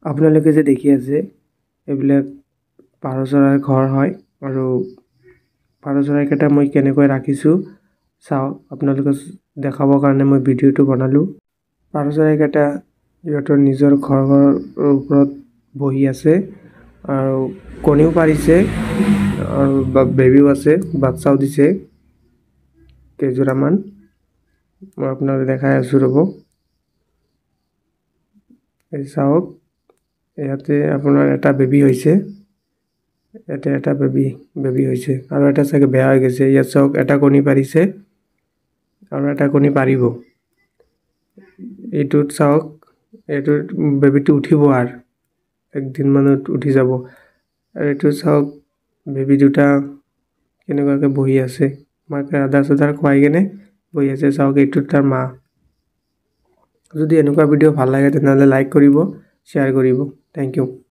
আপোনালোকে যে দেখি আছে এইবিলাক পাৰ চৰাইৰ ঘৰ হয় আৰু পাৰ চৰাইকেইটা মই কেনেকৈ ৰাখিছোঁ চাওক আপোনালোকে দেখাবৰ কাৰণে মই ভিডিঅ'টো বনালোঁ। পাৰ চৰাইকেইটা সিহঁতৰ নিজৰ ঘৰৰ ওপৰত বহি আছে আৰু কণীও পাৰিছে আৰু বেবিও আছে, বাচ্চাও দিছে কেইযোৰামান। মই আপোনাক দেখাই আছোঁ ৰ'ব। এই চাওক ইয়াতে আপোনাৰ এটা বেবী হৈছে, ইয়াতে এটা বেবী হৈছে আৰু এটা চাগে বেয়া হৈ গৈছে। ইয়াত চাওক এটা কণী পাৰিছে আৰু এটা কণী পাৰিব। এইটোত চাওক, এইটোত বেবীটো উঠিব আৰু একদিনমানত উঠি যাব। আৰু এইটো চাওক বেবী দুটা কেনেকুৱাকৈ বহি আছে, মাকে আধাৰ চাধাৰ খুৱাই কেনে বহি আছে। চাওক এইটোত তাৰ মা। যদি এনেকুৱা ভিডিঅ' ভাল লাগে তেনেহ'লে লাইক কৰিব, শ্বেয়াৰ কৰিব। Thank U.